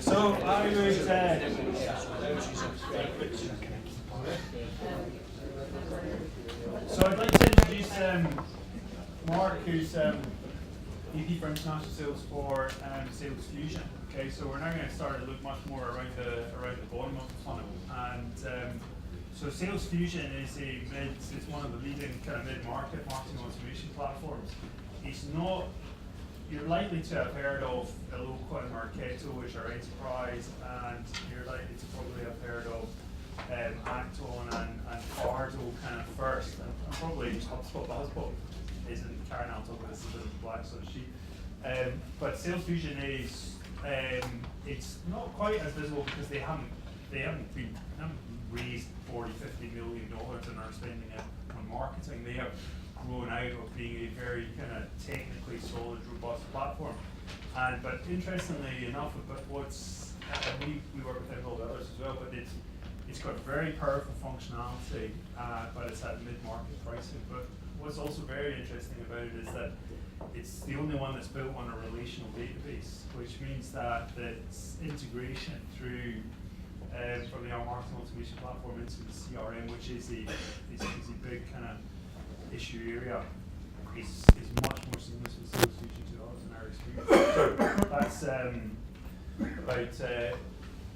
So I would. So I'd like to introduce Mark, who's VP for International Sales for Salesfusion. Okay, so we're now going to start to look much more around the bottom of the funnel. And so Salesfusion is it's one of the leading kind of mid-market marketing automation platforms. It's not. You're likely to have heard of a local and McRae&Co, which are enterprise, and you're likely to probably have heard of Acton and Cardo kind of first, and probably HubSpot, but HubSpot isn't carrying on top of this, is a black sort of sheet. But Salesfusion is, it's not quite as visible because they haven't raised $40–50 million and are spending it on marketing. They have grown out of being a very kind of technically solid, robust platform. But interestingly enough, we work with them, all the others as well, but it's got very powerful functionality, but it's at mid-market pricing. But what's also very interesting about it is that it's the only one that's built on a relational database, which means that its integration through from the marketing automation platform into the CRM, which is a big kind of issue area, is much more seamless with Salesfusion to others in our experience. So that's about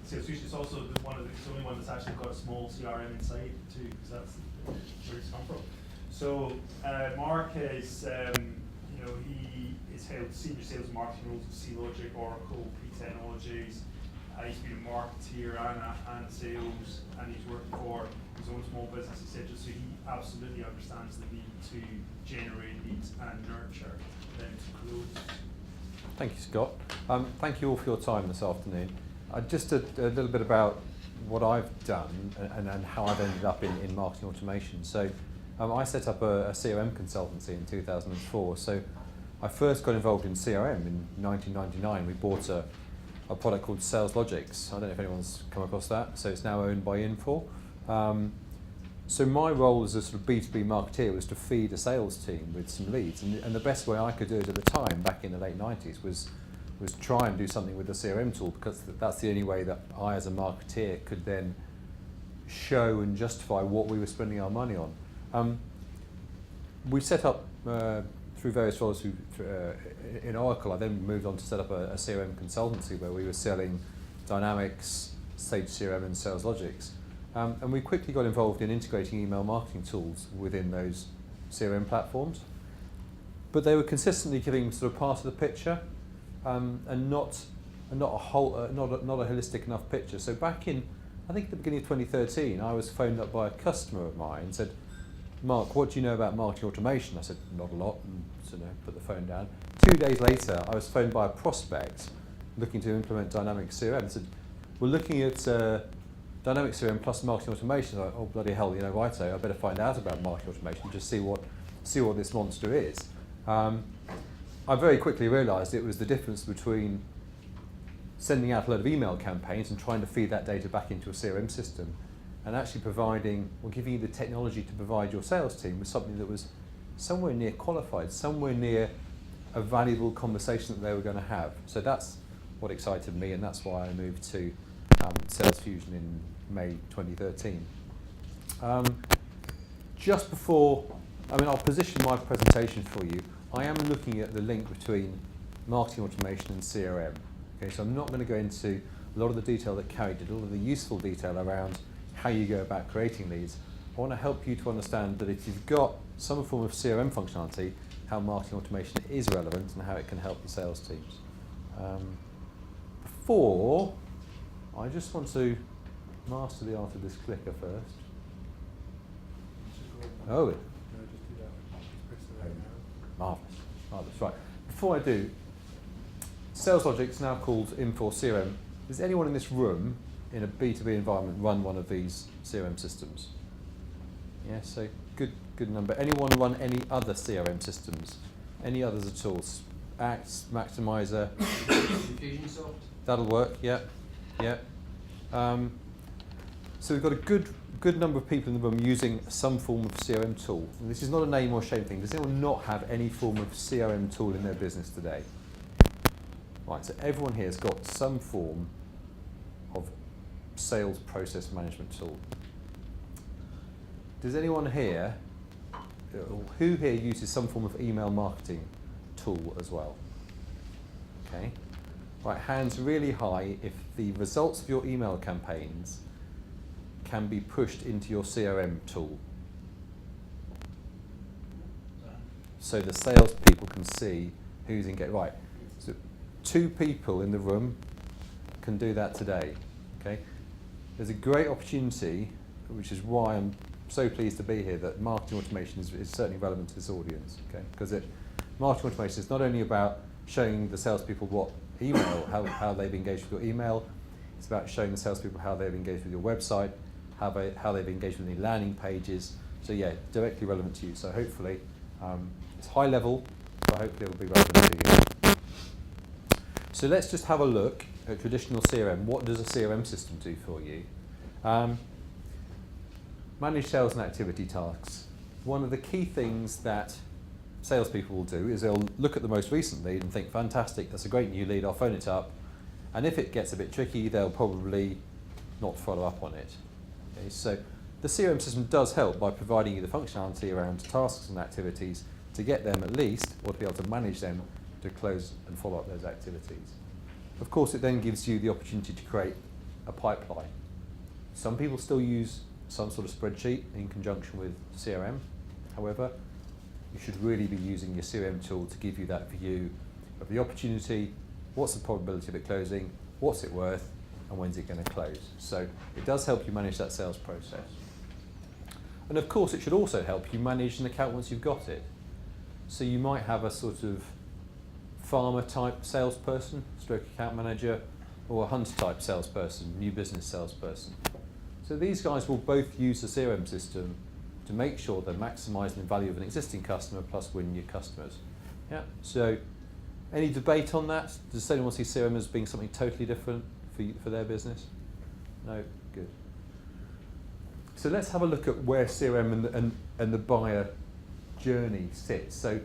Salesfusion. It's also it's the only one that's actually got a small CRM inside too, because that's where it's come from. So Mark is, he has held senior sales and marketing roles at C-Logic, Oracle, P Technologies. He's been a marketeer and sales, and he's worked for his own small business, etc. So he absolutely understands the need to generate leads and nurture them to close. Thank you, Scott. Thank you all for your time this afternoon. Just a little bit about what I've done and how I've ended up in marketing automation. So I set up a CRM consultancy in 2004. So I first got involved in CRM in 1999. We bought a product called Saleslogics. I don't know if anyone's come across that. So it's now owned by Infor. So my role as a sort of B2B marketeer was to feed a sales team with some leads. And the best way I could do it at the time, back in the late 90s, was try and do something with the CRM tool, because that's the only way that I as a marketeer could then show and justify what we were spending our money on. We set up through various roles in Oracle. I then moved on to set up a CRM consultancy where we were selling Dynamics, Sage CRM and Saleslogics. And we quickly got involved in integrating email marketing tools within those CRM platforms. But they were consistently giving sort of part of the picture and not a holistic enough picture. So back in, I think at the beginning of 2013, I was phoned up by a customer of mine and said, "Mark, what do you know about marketing automation?" I said, "Not a lot," and so put the phone down. 2 days later, I was phoned by a prospect looking to implement Dynamics CRM and said, "We're looking at Dynamics CRM plus marketing automation." I thought, "Oh, bloody hell, righto, I better find out about marketing automation, just see what this monster is." I very quickly realised it was the difference between sending out a lot of email campaigns and trying to feed that data back into a CRM system, and actually giving you the technology to provide your sales team with something that was somewhere near qualified, somewhere near a valuable conversation that they were going to have. So that's what excited me, and that's why I moved to Salesfusion in May 2013. Just before, I'll position my presentation for you. I am looking at the link between marketing automation and CRM. Okay, so I'm not going to go into a lot of the detail that Carrie did, a lot of the useful detail around how you go about creating these. I want to help you to understand that if you've got some form of CRM functionality, how marketing automation is relevant and how it can help the sales teams. Before, I just want to master the art of this clicker first. Oh, marvellous, right. Before I do, Saleslogic now called Infor CRM. Does anyone in this room in a B2B environment run one of these CRM systems? Yeah, so good number. Anyone run any other CRM systems? Any others at all? Acts, Maximizer? Infusionsoft? That'll work, yeah. So we've got a good number of people in the room using some form of CRM tool. And this is not a name or shame thing. Does anyone not have any form of CRM tool in their business today? Right, so everyone here has got some form of sales process management tool. Does anyone here, who here uses some form of email marketing tool as well? Okay. Right, hands really high if the results of your email campaigns can be pushed into your CRM tool. So the salespeople can see who's engaged. Right, so 2 people in the room can do that today. Okay, there's a great opportunity, which is why I'm so pleased to be here, that marketing automation is certainly relevant to this audience. Okay, because marketing automation is not only about showing the salespeople what email, how they've engaged with your email. It's about showing the salespeople how they've engaged with your website, how they've engaged with the landing pages. So yeah, directly relevant to you. So hopefully, it's high level, but hopefully it will be relevant to you. So let's just have a look at traditional CRM. What does a CRM system do for you? Manage sales and activity tasks. One of the key things that salespeople will do is they'll look at the most recent lead and think, fantastic, that's a great new lead, I'll phone it up. And if it gets a bit tricky, they'll probably not follow up on it. Okay, so the CRM system does help by providing you the functionality around tasks and activities to get them at least, or to be able to manage them, to close and follow up those activities. Of course, it then gives you the opportunity to create a pipeline. Some people still use some sort of spreadsheet in conjunction with CRM. However, you should really be using your CRM tool to give you that view of the opportunity, what's the probability of it closing, what's it worth, and when's it going to close. So it does help you manage that sales process. And of course, it should also help you manage an account once you've got it. So you might have a sort of farmer type salesperson, stroke account manager, or a hunter type salesperson, new business salesperson. So these guys will both use the CRM system to make sure they're maximising the value of an existing customer plus win new customers. Yeah. So any debate on that? Does anyone see CRM as being something totally different for their business? No? Good. So let's have a look at where CRM and the buyer journey sits. So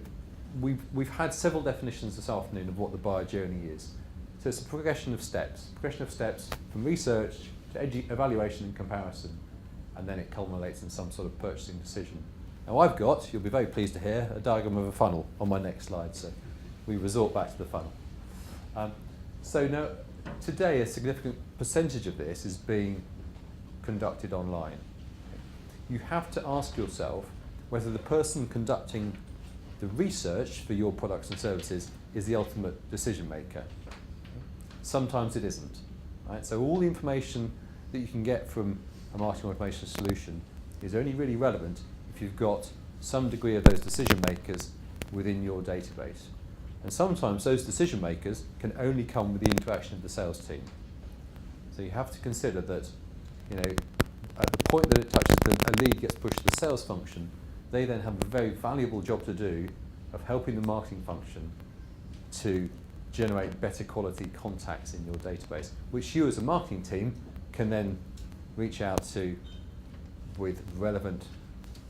we've had several definitions this afternoon of what the buyer journey is. So it's a progression of steps from research to evaluation and comparison, and then it culminates in some sort of purchasing decision. Now I've got, you'll be very pleased to hear, a diagram of a funnel on my next slide, so we resort back to the funnel. So now, today a significant percentage of this is being conducted online. You have to ask yourself whether the person conducting the research for your products and services is the ultimate decision maker. Sometimes it isn't. Right? So all the information that you can get from a marketing automation solution is only really relevant if you've got some degree of those decision makers within your database. And sometimes those decision makers can only come with the interaction of the sales team. So you have to consider that, you know, at the point that it touches a lead gets pushed to the sales function, they then have a very valuable job to do of helping the marketing function to generate better quality contacts in your database, which you as a marketing team can then reach out to with relevant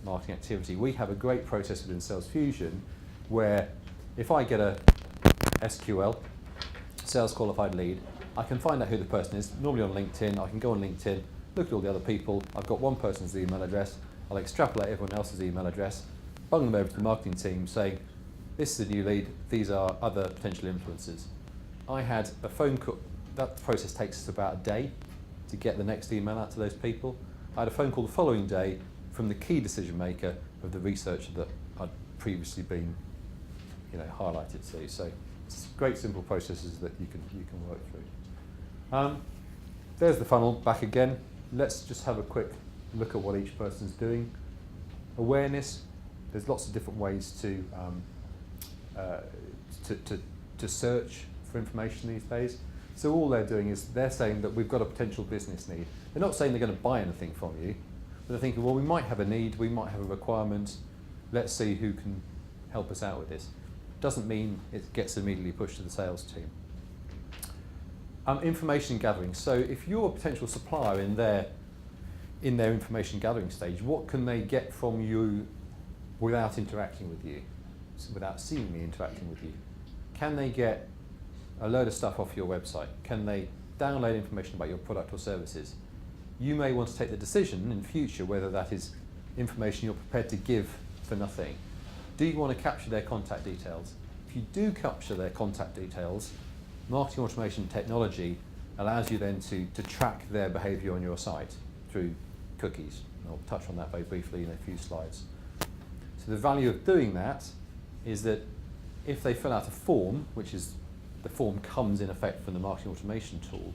marketing activity. We have a great process within Salesfusion where if I get a SQL, sales qualified lead, I can find out who the person is, normally on LinkedIn. I can go on LinkedIn, look at all the other people. I've got one person's email address. I'll extrapolate everyone else's email address, bung them over to the marketing team saying, this is a new lead, these are other potential influencers. I had a phone call, that process takes us about a day to get the next email out to those people. I had a phone call the following day from the key decision maker of the research that I'd previously been, you know, highlighted to. So it's great simple processes that you can work through. There's the funnel back again. Let's just have a quick look at what each person's doing. Awareness. There's lots of different ways to search for information these days. So all they're doing is they're saying that we've got a potential business need. They're not saying they're going to buy anything from you, but they're thinking, well, we might have a need, we might have a requirement. Let's see who can help us out with this. Doesn't mean it gets immediately pushed to the sales team. Information gathering. So if you're a potential supplier in their information gathering stage, what can they get from you without interacting with you, without seeing me interacting with you? Can they get a load of stuff off your website? Can they download information about your product or services. You may want to take the decision in future whether that is information you're prepared to give for nothing. Do you want to capture their contact details? If you do capture their contact details, marketing automation technology allows you then to track their behavior on your site through cookies. I'll touch on that very briefly in a few slides. So the value of doing that is that if they fill out a form, which is the form comes in effect from the marketing automation tool,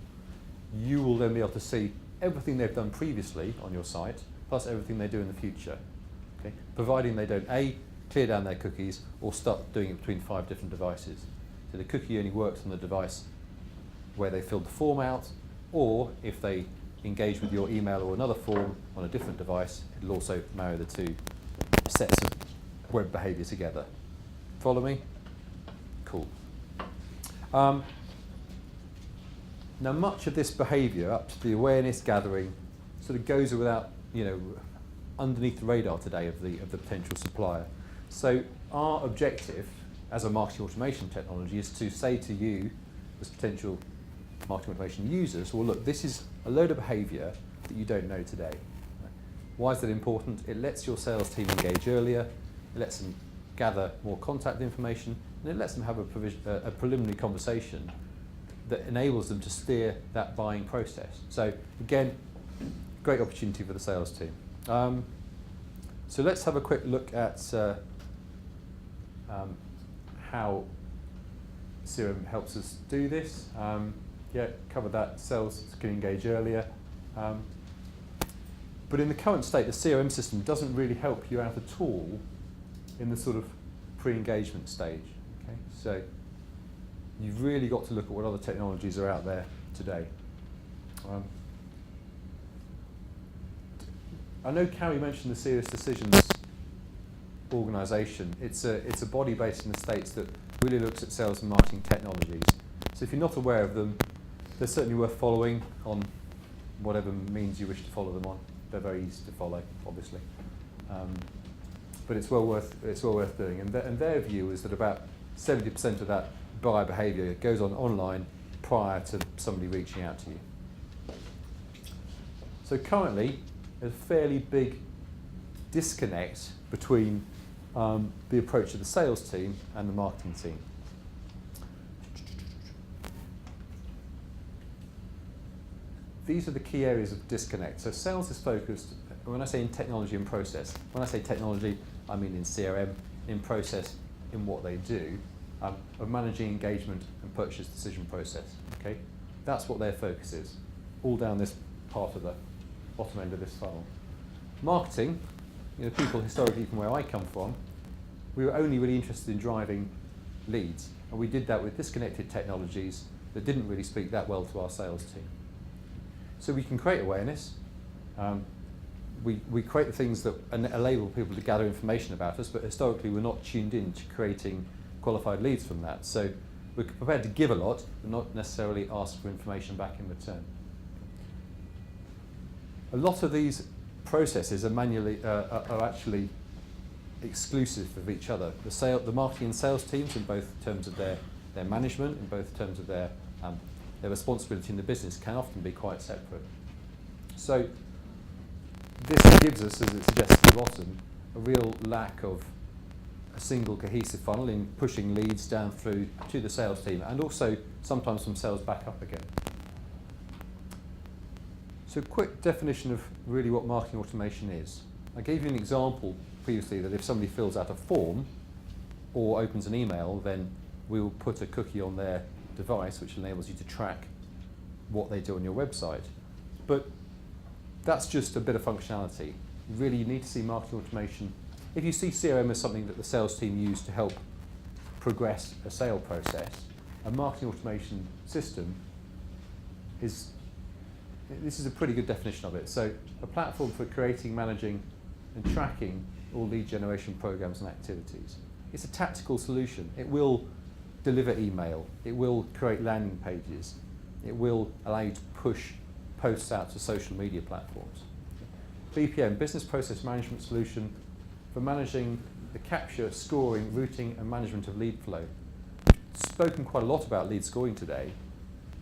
you will then be able to see everything they've done previously on your site, plus everything they do in the future. Okay? Providing they don't A, clear down their cookies, or start doing it between 5 different devices. So the cookie only works on the device where they filled the form out, or if they engage with your email or another form on a different device, it'll also marry the two sets of web behavior together. Follow me? Cool. Now much of this behavior up to the awareness gathering sort of goes without, underneath the radar today of the potential supplier. So our objective as a marketing automation technology is to say to you as potential marketing automation users, well look, this is a load of behavior that you don't know today. Why is that important? It lets your sales team engage earlier, it lets them gather more contact information, and it lets them have a preliminary conversation that enables them to steer that buying process. So again, great opportunity for the sales team. So let's have a quick look at how CRM helps us do this. Covered that, sales can engage earlier. But in the current state, the CRM system doesn't really help you out at all in the sort of pre-engagement stage. Okay? So you've really got to look at what other technologies are out there today. I know Carrie mentioned the Serious Decisions organisation. It's a body based in the States that really looks at sales and marketing technologies. So if you're not aware of them, they're certainly worth following on whatever means you wish to follow them on. They're very easy to follow, obviously. But it's well worth doing. And their view is that about 70% of that buyer behaviour goes on online prior to somebody reaching out to you. So currently, there's a fairly big disconnect between the approach of the sales team and the marketing team. These are the key areas of disconnect. So sales is focused, when I say in technology and process, when I say technology, I mean in CRM, in process, in what they do, of managing engagement and purchase decision process. Okay, that's what their focus is, all down this part of the bottom end of this funnel. Marketing, people historically from where I come from, we were only really interested in driving leads, and we did that with disconnected technologies that didn't really speak that well to our sales team. So we can create awareness. We create the things that enable people to gather information about us, but historically we're not tuned in to creating qualified leads from that. So we're prepared to give a lot, but not necessarily ask for information back in return. A lot of these processes are actually exclusive of each other. The marketing and sales teams, in both terms of their management, in both terms of their responsibility in the business, can often be quite separate. So this gives us, as it suggests at the bottom, a real lack of a single cohesive funnel in pushing leads down through to the sales team, and also sometimes from sales back up again. So quick definition of really what marketing automation is. I gave you an example previously that if somebody fills out a form or opens an email, then we will put a cookie on their device which enables you to track what they do on your website. But that's just a bit of functionality. Really, you need to see marketing automation. If you see CRM as something that the sales team use to help progress a sale process, a marketing automation system this is a pretty good definition of it. So a platform for creating, managing and tracking all lead generation programs and activities. It's a tactical solution. It will deliver email, it will create landing pages, it will allow you to push posts out to social media platforms. BPM, Business Process Management Solution for managing the capture, scoring, routing and management of lead flow. Spoken quite a lot about lead scoring today,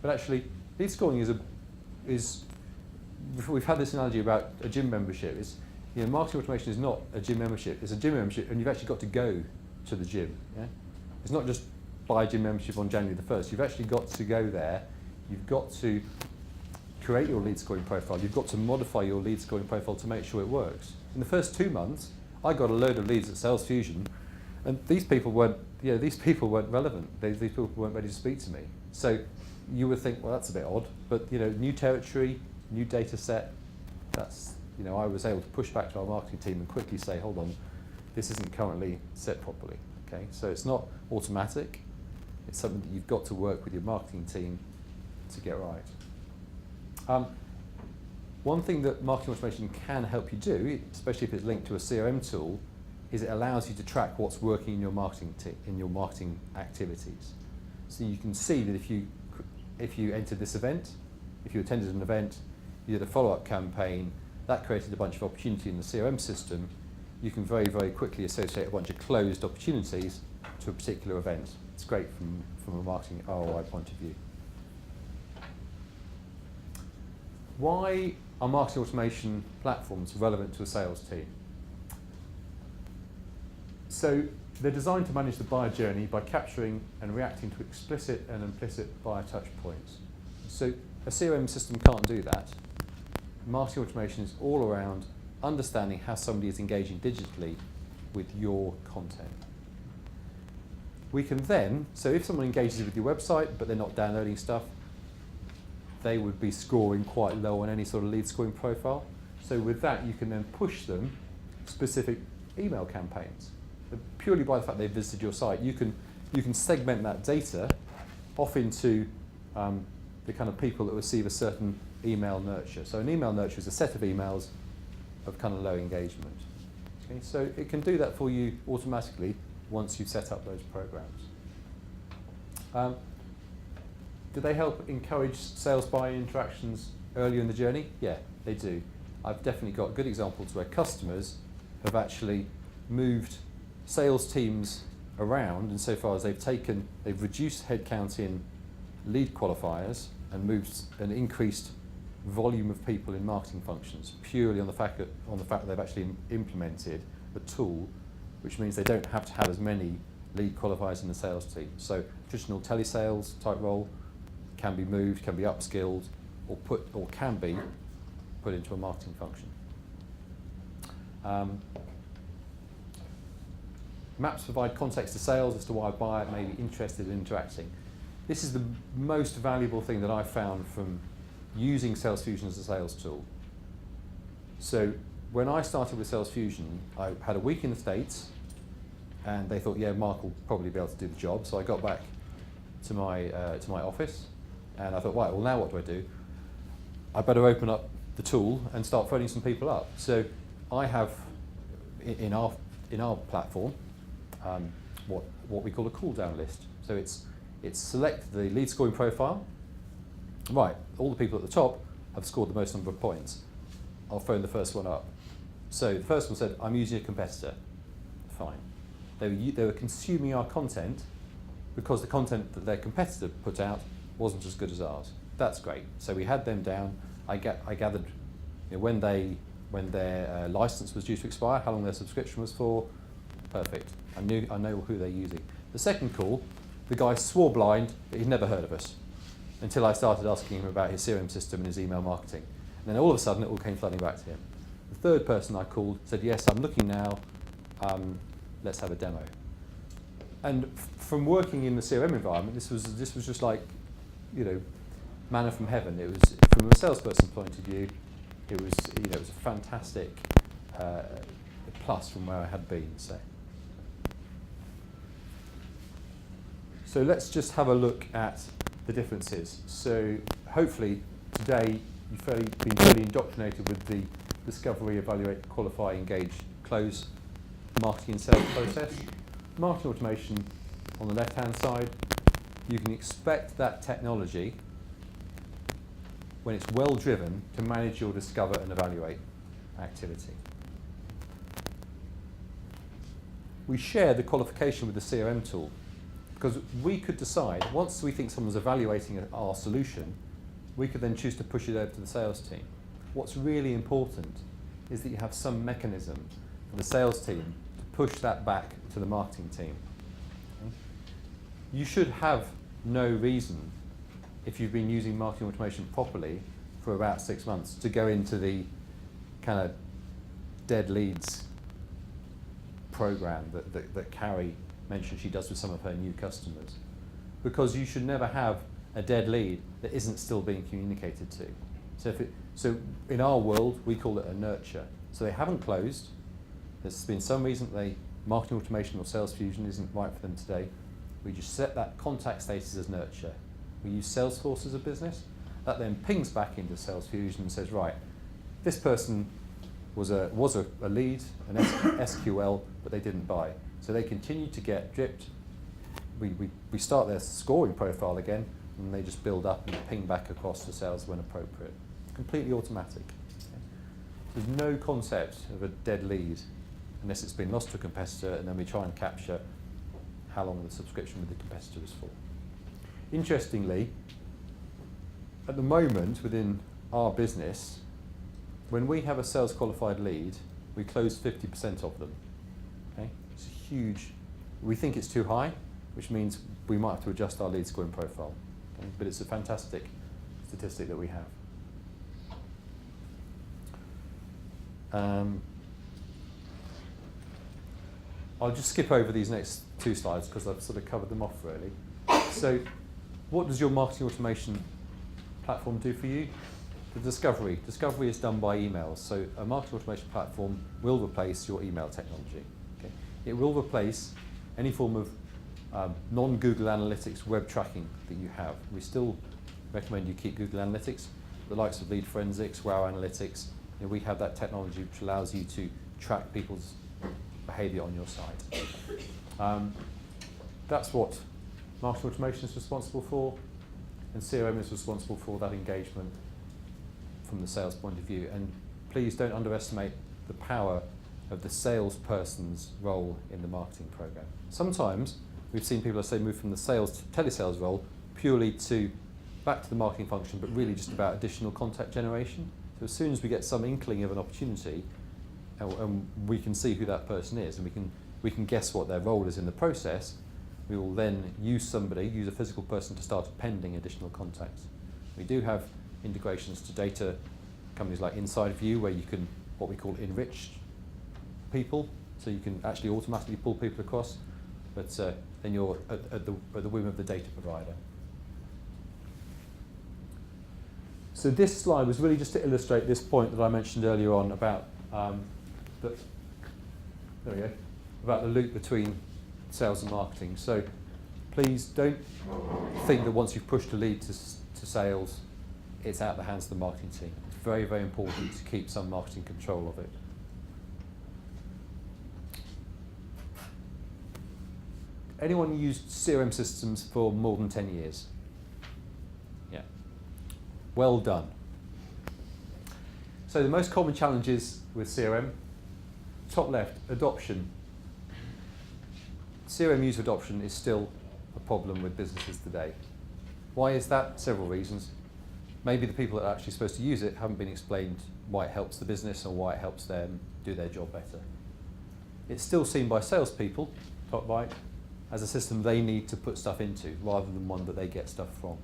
but actually lead scoring is we've had this analogy about a gym membership. Marketing automation is not a gym membership. It's a gym membership, and you've actually got to go to the gym. Yeah? It's not just buy a gym membership on January the 1st. You've actually got to go there. You've got to create your lead scoring profile. You've got to modify your lead scoring profile to make sure it works. In the first 2 months, I got a load of leads at Salesfusion, and these people weren't relevant. These people weren't ready to speak to me. So you would think, well, that's a bit odd, but new territory, new data set. That's I was able to push back to our marketing team and quickly say, hold on, this isn't currently set properly. Okay, so it's not automatic. It's something that you've got to work with your marketing team to get right. One thing that marketing automation can help you do, especially if it's linked to a CRM tool, is it allows you to track what's working in your marketing activities. So you can see that if you entered this event, if you attended an event, you did a follow-up campaign, that created a bunch of opportunity in the CRM system, you can very, very quickly associate a bunch of closed opportunities to a particular event. It's great from a marketing ROI point of view. Why are marketing automation platforms relevant to a sales team? So they're designed to manage the buyer journey by capturing and reacting to explicit and implicit buyer touch points. So a CRM system can't do that. Marketing automation is all around understanding how somebody is engaging digitally with your content. We can then, so if someone engages with your website but they're not downloading stuff, they would be scoring quite low on any sort of lead scoring profile. So with that, you can then push them specific email campaigns. Purely by the fact they've visited your site, you can segment that data off into the kind of people that receive a certain email nurture. So an email nurture is a set of emails of kind of low engagement. Okay, so it can do that for you automatically once you've set up those programs. Do they help encourage sales buyer interactions earlier in the journey? Yeah, they do. I've definitely got good examples where customers have actually moved sales teams around insofar as they've reduced headcount in lead qualifiers and moved an increased volume of people in marketing functions purely on the fact that they've actually implemented a tool which means they don't have to have as many lead qualifiers in the sales team. So traditional telesales type role can be moved, can be upskilled, or can be put into a marketing function. Maps provide context to sales as to why a buyer may be interested in interacting. This is the most valuable thing that I've found from using Salesfusion as a sales tool. So when I started with Salesfusion, I had a week in the States, and they thought, yeah, Mark will probably be able to do the job. So I got back to my office, and I thought, right, well now what do I do? I better open up the tool and start phoning some people up. So I have in our platform what we call a cool down list. So it's select the lead scoring profile. Right, all the people at the top have scored the most number of points. I'll phone the first one up. So the first one said, I'm using a competitor. Fine. They were consuming our content because the content that their competitor put out wasn't as good as ours. That's great. So we had them down. I gathered when their license was due to expire, how long their subscription was for. Perfect. I know who they're using. The second call, the guy swore blind that he'd never heard of us until I started asking him about his CRM system and his email marketing. And then all of a sudden it all came flooding back to him. The third person I called said, yes, I'm looking now, let's have a demo. And from working in the CRM environment, this was just like, manna from heaven. It was, from a salesperson point of view, it was a fantastic plus from where I had been. So let's just have a look at the differences. So hopefully today you've been fairly indoctrinated with the discovery, evaluate, qualify, engage, close marketing and sales process. Marketing automation on the left-hand side, you can expect that technology, when it's well driven, to manage your discover and evaluate activity. We share the qualification with the CRM tool because we could decide, once we think someone's evaluating our solution, we could then choose to push it over to the sales team. What's really important is that you have some mechanism for the sales team to push that back to the marketing team. Okay? You should have no reason, if you've been using marketing automation properly for about 6 months, to go into the kind of dead leads program that Carrie mentioned she does with some of her new customers. Because you should never have a dead lead that isn't still being communicated to. So in our world, we call it a nurture. So they haven't closed. There's been some reason marketing automation or Salesfusion isn't right for them today. We just set that contact status as nurture. We use Salesforce as a business. That then pings back into Salesfusion and says, right, this person was a lead, an SQL, but they didn't buy. So they continue to get dripped. We start their scoring profile again, and they just build up and ping back across to sales when appropriate. Completely automatic. Okay. There's no concept of a dead lead unless it's been lost to a competitor, and then we try and capture how long the subscription with the competitor is for. Interestingly, at the moment within our business, when we have a sales qualified lead, we close 50% of them. Okay? It's huge. We think it's too high, which means we might have to adjust our lead scoring profile. Okay? But it's a fantastic statistic that we have. I'll just skip over these next 2 slides because I've sort of covered them off really. So, what does your marketing automation platform do for you? The discovery. Discovery is done by emails. So a marketing automation platform will replace your email technology. Okay? It will replace any form of non-Google Analytics web tracking that you have. We still recommend you keep Google Analytics. The likes of Lead Forensics, Wow Analytics, we have that technology which allows you to track people's behavior on your site. That's what marketing automation is responsible for, and CRM is responsible for that engagement from the sales point of view. And please don't underestimate the power of the salesperson's role in the marketing program. Sometimes we've seen people, say, move from the sales to telesales role purely back to the marketing function, but really just about additional contact generation. So as soon as we get some inkling of an opportunity, and we can see who that person is, and we can guess what their role is in the process, we will then use a physical person to start appending additional contacts. We do have integrations to data companies like InsideView, where you can what we call enrich people, so you can actually automatically pull people across, but then you're at the whim of the data provider. So this slide was really just to illustrate this point that I mentioned earlier on about about the loop between sales and marketing. So please don't think that once you've pushed a lead to sales, it's out of the hands of the marketing team. It's very, very important to keep some marketing control of it. Anyone used CRM systems for more than 10 years? Yeah. Well done. So the most common challenges with CRM, top left, adoption. CRM user adoption is still a problem with businesses today. Why is that? Several reasons. Maybe the people that are actually supposed to use it haven't been explained why it helps the business or why it helps them do their job better. It's still seen by salespeople, top right, as a system they need to put stuff into rather than one that they get stuff from.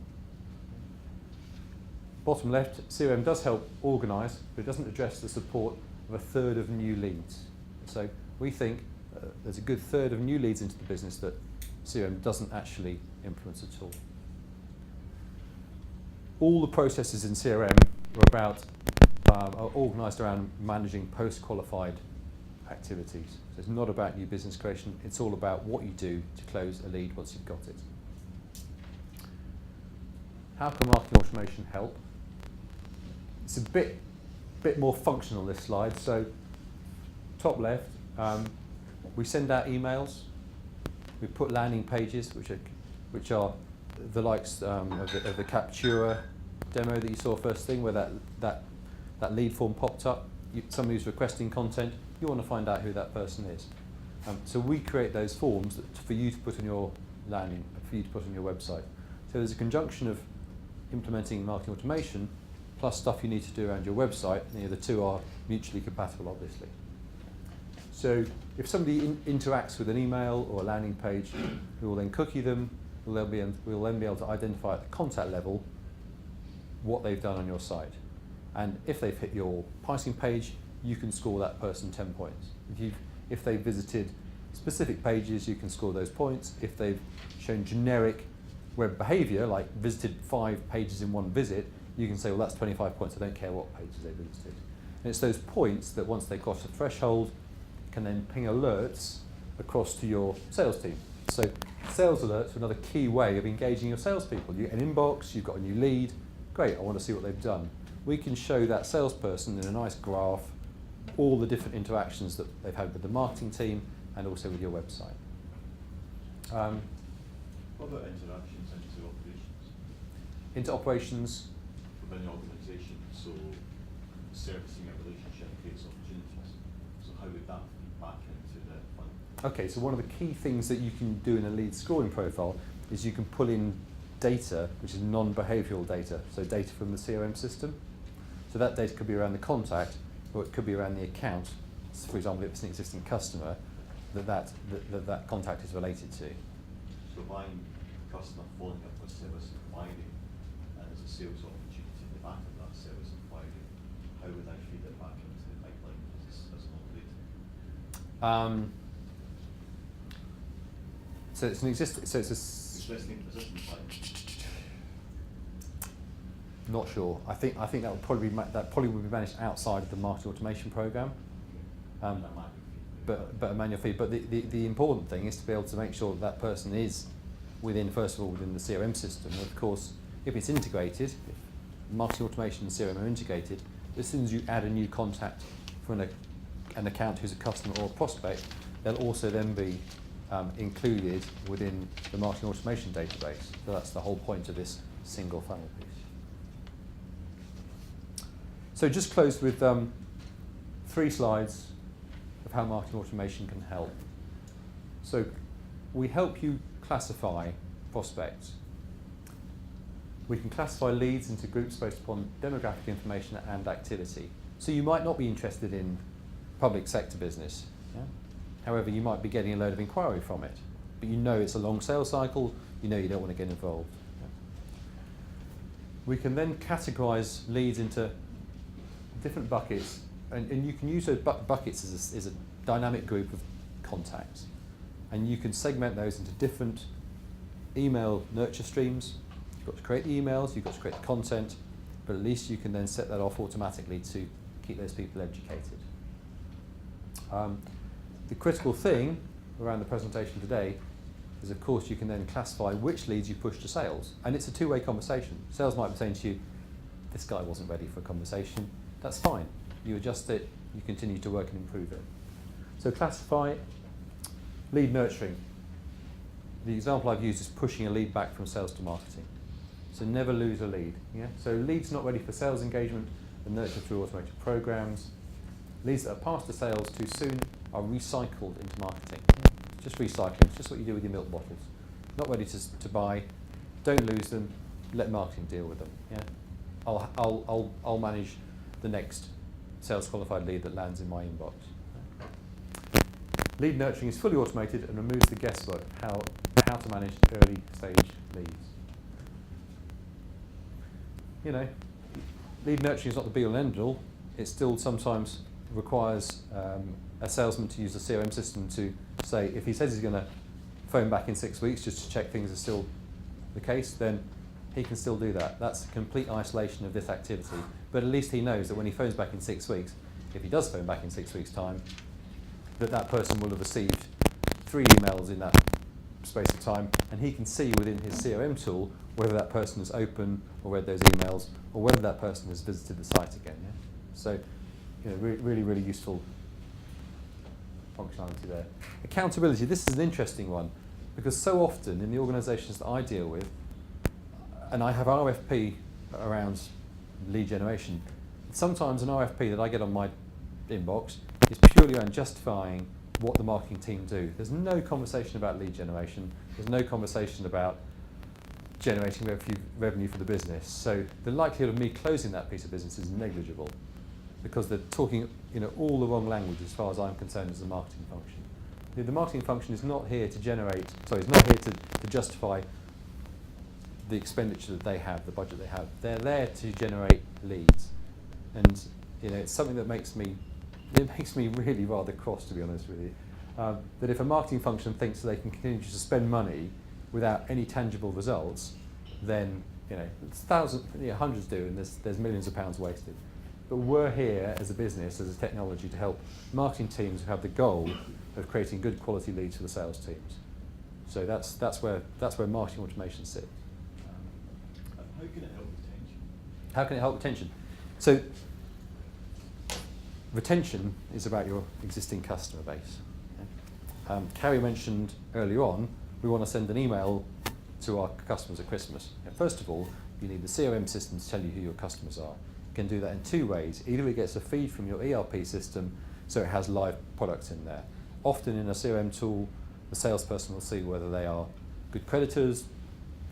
Bottom left, CRM does help organise, but it doesn't address the support of a third of new leads. So we think there's a good third of new leads into the business that CRM doesn't actually influence at all. All the processes in CRM are organised around managing post-qualified activities. So it's not about new business creation, it's all about what you do to close a lead once you've got it. How can marketing automation help? It's a bit more functional, this slide. So top left, we send out emails, we put landing pages, which are the likes of the Captura demo that you saw first thing, where that lead form popped up. Somebody who's requesting content, you want to find out who that person is. So we create those forms for you to put on your landing, for you to put on your website. So there's a conjunction of implementing marketing automation, plus stuff you need to do around your website, the two are mutually compatible, obviously. So if somebody interacts with an email or a landing page, we will then cookie them. We'll then be able to identify at the contact level what they've done on your site. And if they've hit your pricing page, you can score that person 10 points. If they've visited specific pages, you can score those points. If they've shown generic web behavior, like visited 5 pages in one visit, you can say, well, that's 25 points. I don't care what pages they visited. And it's those points that once they cross the threshold, can then ping alerts across to your sales team. So sales alerts are another key way of engaging your salespeople. You get an inbox, you've got a new lead, great, I want to see what they've done. We can show that salesperson in a nice graph all the different interactions that they've had with the marketing team and also with your website. What about interactions into operations? Into operations? Within the organisation, so servicing a relationship creates opportunities. So how would that feed back into the fund? Okay, so one of the key things that you can do in a lead scoring profile is you can pull in data, which is non-behavioural data, so data from the CRM system. So that data could be around the contact, or it could be around the account. So for example, if it's an existing customer, that contact is related to. So if I'm a customer following up with service inquiry, and there's a sales opportunity in the back of that service inquiry, how would I feed it back into the pipeline as an operator? So it's an existing. So it's a. Existing pipeline. Not sure. I think that would probably would be managed outside of the marketing automation program. But a manual feed. But the important thing is to be able to make sure that person is first of all within the CRM system. Of course, if it's integrated, if marketing automation and CRM are integrated, as soon as you add a new contact for an account who's a customer or a prospect, they'll also then be included within the marketing automation database. So that's the whole point of this single funnel piece. So just close with 3 slides of how marketing automation can help. So we help you classify prospects. We can classify leads into groups based upon demographic information and activity. So you might not be interested in public sector business. Yeah? However, you might be getting a load of inquiry from it, but you know it's a long sales cycle, you know you don't want to get involved. Yeah? We can then categorise leads into different buckets, and you can use those buckets as a dynamic group of contacts, and you can segment those into different email nurture streams. You've got to create the emails, you've got to create the content, but at least you can then set that off automatically to keep those people educated. The critical thing around the presentation today is, of course, you can then classify which leads you push to sales, and it's a two-way conversation. Sales might be saying to you, this guy wasn't ready for a conversation. That's fine. You adjust it, you continue to work and improve it. So classify. Lead nurturing. The example I've used is pushing a lead back from sales to marketing. So never lose a lead. Yeah? So leads not ready for sales engagement are nurtured through automated programs. Leads that are passed to sales too soon are recycled into marketing. Just recycling. It's just what you do with your milk bottles. Not ready to buy. Don't lose them. Let marketing deal with them. Yeah? I'll manage the next sales qualified lead that lands in my inbox. Lead nurturing is fully automated and removes the guesswork how to manage early stage leads. You know, lead nurturing is not the be all and end all. It still sometimes requires a salesman to use the CRM system to say, if he says he's going to phone back in 6 weeks just to check things are still the case, then he can still do that. That's a complete isolation of this activity. But at least he knows that when he phones back in 6 weeks, if he does phone back in 6 weeks' time, that person will have received 3 emails in that space of time, and he can see within his CRM tool whether that person is open or read those emails, or whether that person has visited the site again. Yeah? So, you know, really, really useful functionality there. Accountability. This is an interesting one, because so often in the organisations that I deal with, and I have RFP around lead generation, sometimes an RFP that I get on my inbox is purely around justifying what the marketing team do. There's no conversation about lead generation. There's no conversation about generating revenue for the business. So the likelihood of me closing that piece of business is negligible, because they're talking all the wrong language as far as I'm concerned as the marketing function. The marketing function is not here to it's not here to justify the expenditure that they have, the budget they have. They're there to generate leads. And it's something that makes me really rather cross, to be honest with you. That if a marketing function thinks they can continue to spend money without any tangible results, then hundreds do, and there's millions of pounds wasted. But we're here as a business, as a technology, to help marketing teams who have the goal of creating good quality leads for the sales teams. So that's where marketing automation sits. How can it help retention? How can it help retention? So retention is about your existing customer base. Carrie mentioned earlier on, we want to send an email to our customers at Christmas. And first of all, you need the CRM system to tell you who your customers are. You can do that in two ways. Either it gets a feed from your ERP system, so it has live products in there. Often in a CRM tool, the salesperson will see whether they are good creditors,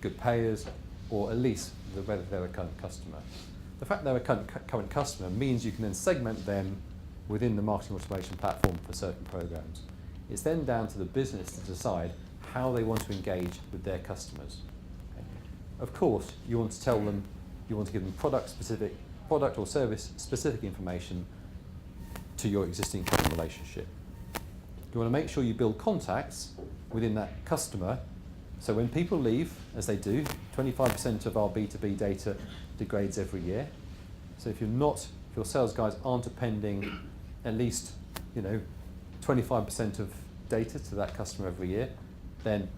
good payers, or at least whether they're a current customer. The fact they're a current customer means you can then segment them within the marketing automation platform for certain programs. It's then down to the business to decide how they want to engage with their customers. Okay. Of course, you want to tell them, you want to give them product or service specific information to your existing customer relationship. You want to make sure you build contacts within that customer, so when people leave, as they do, 25% of our B2B data degrades every year. So if your sales guys aren't appending at least 25% of data to that customer every year, then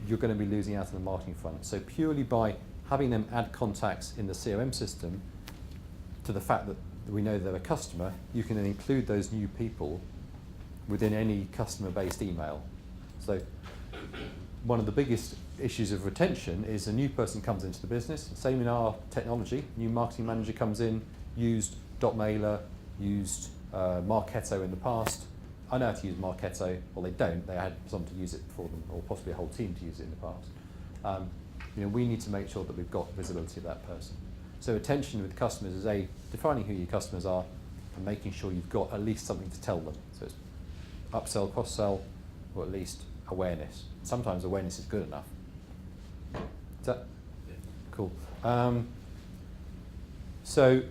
you're going to be losing out on the marketing front. So purely by having them add contacts in the CRM system to the fact that we know they're a customer, you can then include those new people within any customer-based email. So one of the biggest issues of retention is a new person comes into the business. Same in our technology. New marketing manager comes in, used .mailer, used Marketo in the past. I know how to use Marketo. Well, they don't. They had someone to use it for them, or possibly a whole team to use it in the past. We need to make sure that we've got visibility of that person. So attention with customers is defining who your customers are and making sure you've got at least something to tell them. So it's upsell, cross-sell, or at least awareness. Sometimes awareness is good enough. Is that cool? So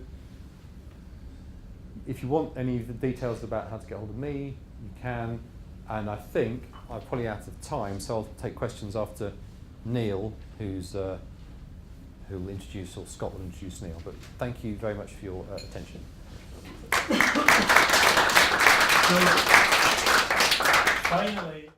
if you want any of the details about how to get hold of me, you can. And I think I'm probably out of time, so I'll take questions after Neil, who will introduce, or Scott will introduce Neil. But thank you very much for your attention. So, finally.